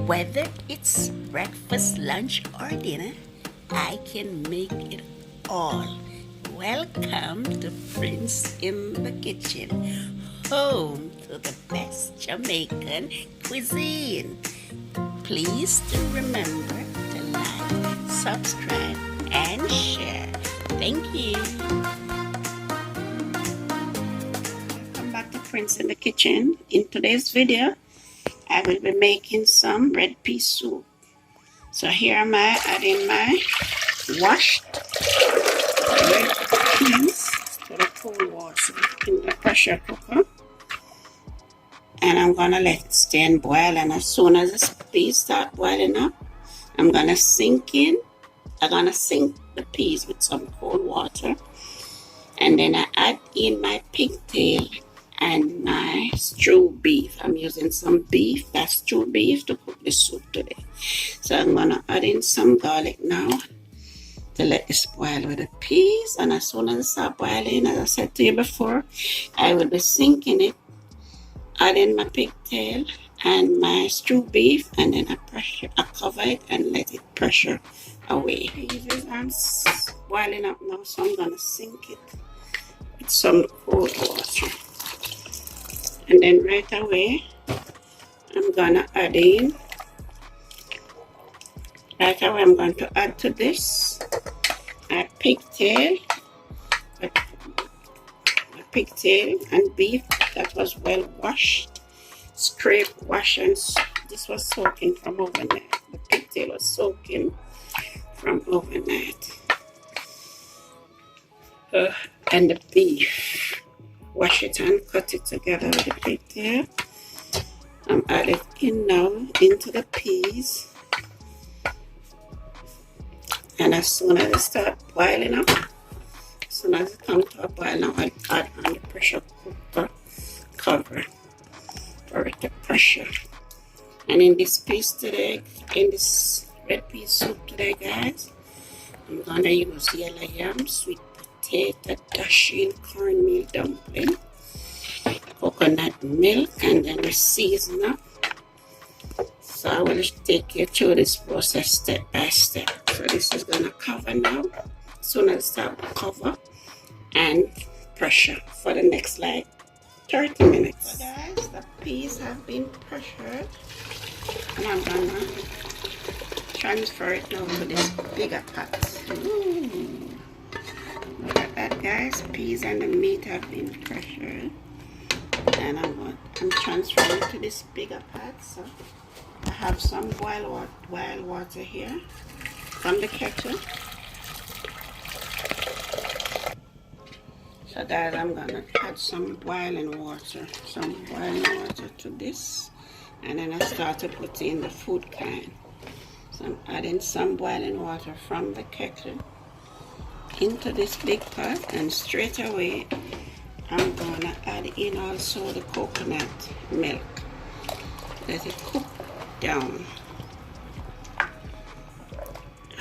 Whether it's breakfast, lunch, or dinner, I can make it all. Welcome to Prince in the Kitchen, home to the best Jamaican cuisine. Please do remember to like, subscribe, and share. Thank you. Welcome back to Prince in the Kitchen. In today's video, I will be making some red pea soup. So here am I adding my washed red peas to the cold water in the pressure cooker. And I'm gonna let it stay and boil, and as soon as the peas start boiling up, I'm gonna sink the peas with some cold water, and then I add in my pigtail and my stewed beef. I'm using some beef, that's stewed beef, to cook the soup today. So I'm gonna add in some garlic now to let this boil with the peas, and as soon as it starts boiling, as I said to you before, I will be sinking it, adding my pigtail and my stewed beef, and then I cover it and let it pressure away. Peas are boiling up now, so I'm gonna sink it with some cold water. And then right away, I'm going to add to this a pigtail and beef that was well washed, scraped, washed, and this was soaking from overnight. The pigtail was soaking from overnight. And the beef, wash it and cut it together with the pigtail. I'm adding in now into the peas, and as soon as it starts boiling up, as soon as it comes to a boil, now I'll add on the pressure cooker cover for it to pressure. And in this red pea soup today, guys, I'm gonna use yellow yam, sweet potato, dashing cornmeal dumpling, coconut milk, and then we season up. So I will take you through this process step by step. So this is gonna cover now. As soon as it starts cover and pressure for the next like 30 minutes. So guys, the peas have been pressured, and I'm gonna transfer it now to this bigger pot. Look at that, guys. Peas and the meat have been pressured, and I'm transferring it to this bigger pot. So I have some boiled water here from the kettle. So guys, I'm gonna add some boiling water to this, and then I start to put in the food kind. So I'm adding some boiling water from the kettle into this big pot, and straight away I'm gonna add in also the coconut milk. Let it cook down.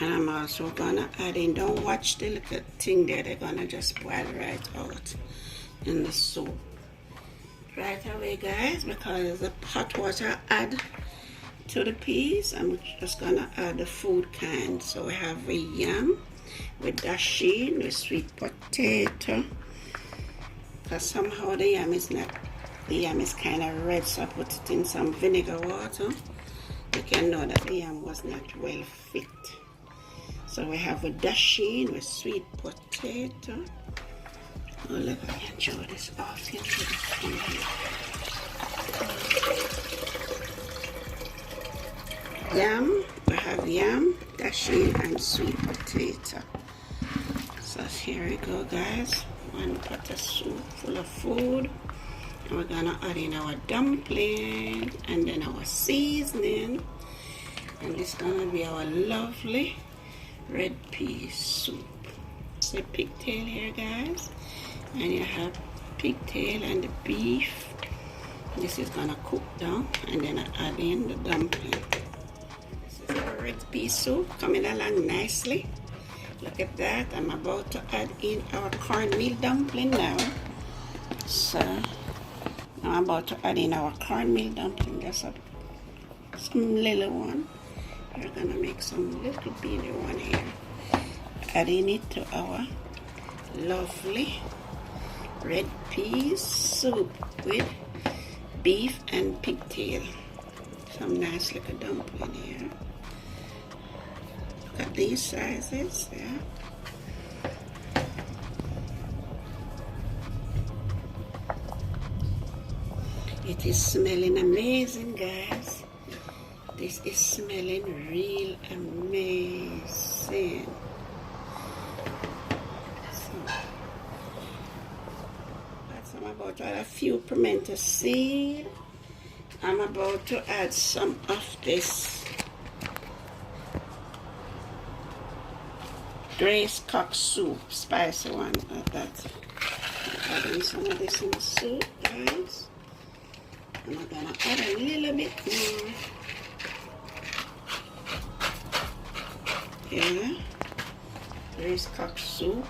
And I'm also gonna add in, don't watch the little thing there, they're gonna just boil right out in the soup right away, guys, because the hot water add to the peas. I'm just gonna add the food kind. So we have a yam with dasheen, with sweet potato, because somehow the yam is kind of red, so I put it in some vinegar water. You can know that the yam was not well fit. So we have a dasheen with sweet potato. Oh look, I can show this off into the yam. We have yam, dasheen, and sweet potato. So here we go, guys. One pot of soup full of food. And we're gonna add in our dumpling and then our seasoning. And this is gonna be our lovely red pea soup. It's a pigtail here, guys. And you have pigtail and the beef. This is gonna cook down, and then I add in the dumpling. This is our red pea soup coming along nicely. Look at that. I'm about to add in our cornmeal dumpling now. So I'm about to add in our cornmeal dumpling. Just some little one. We're gonna make some little bitty one here. Adding it to our lovely red pea soup with beef and pigtail. Some nice little dumpling here. Look at these sizes, yeah. It is smelling amazing, guys. This is smelling real amazing. So I'm about to add a few pimento seed. I'm about to add some of this Grace Cock soup, spicy one like that. I'm adding some of this in the soup, guys. And I'm gonna add a little bit more. Yeah, Grace Cock soup.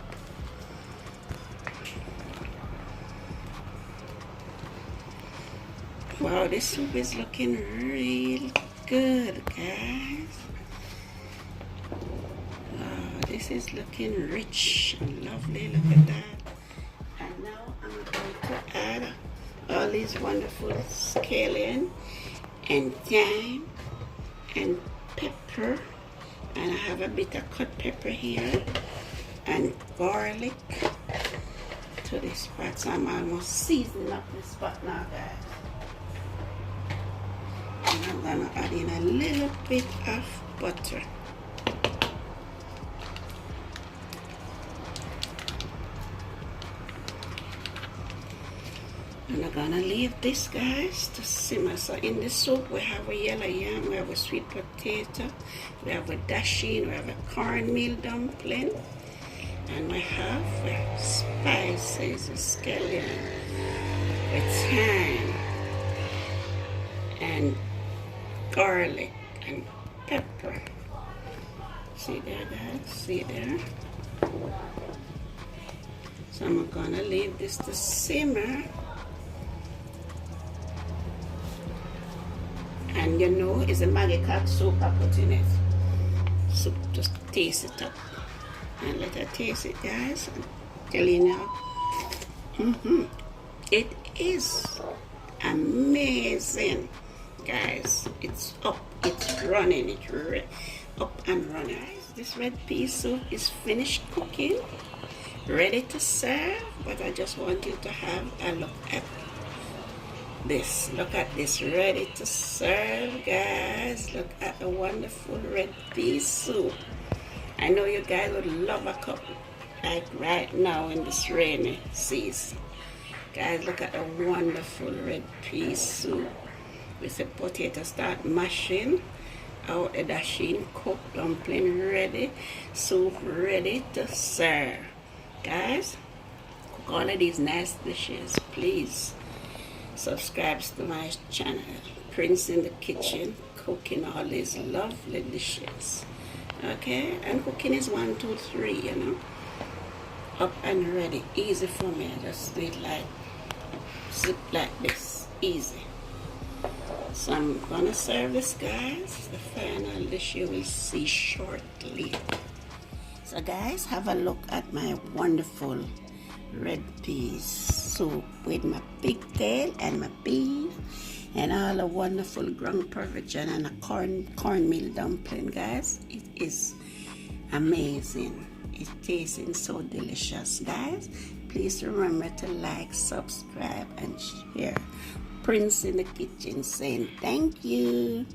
Wow, this soup is looking real good, guys. Wow, this is looking rich and lovely. Look at that. And now I'm going to add all these wonderful scallion and thyme and pepper. And I have a bit of cut pepper here and garlic to this pot. So I'm almost seasoning up this pot now, guys. And I'm gonna add in a little bit of butter. And I'm gonna leave this, guys, to simmer. So in the soup we have a yellow yam, we have a sweet potato, we have a dasheen, we have a cornmeal dumpling, and we have spices, scallion, with thyme and garlic and pepper. See there, guys? See there? So I'm gonna leave this to simmer. And you know, it's a JAMAICAN soup I put in it. So just taste it up. And let her taste it, guys. I'm telling you now. It is amazing, guys. It's up, it's running, it's up and running. Guys, this red pea soup is finished cooking, ready to serve. But I just want you to have a look at this. Look at this, ready to serve, guys. Look at the wonderful red pea soup. I know you guys would love a cup like right now in this rainy season. Guys, look at the wonderful red pea soup with the potato start mashing out the dasheen, cooked dumpling ready, soup ready to serve. Guys, cook all of these nice dishes, please. Subscribe to my channel, Prince in the Kitchen, cooking all these lovely dishes. Okay, and cooking is 1, 2, 3, you know, up and ready, easy for me. I just do it like zip like this, easy. So I'm gonna serve this, guys. The final dish you will see shortly. So guys, have a look at my wonderful red peas soup with my pigtail and my beef and all the wonderful ground porridge and a cornmeal dumpling, guys. It is amazing. It's tasting so delicious, guys. Please remember to like, subscribe, and share. Prince in the Kitchen saying thank you.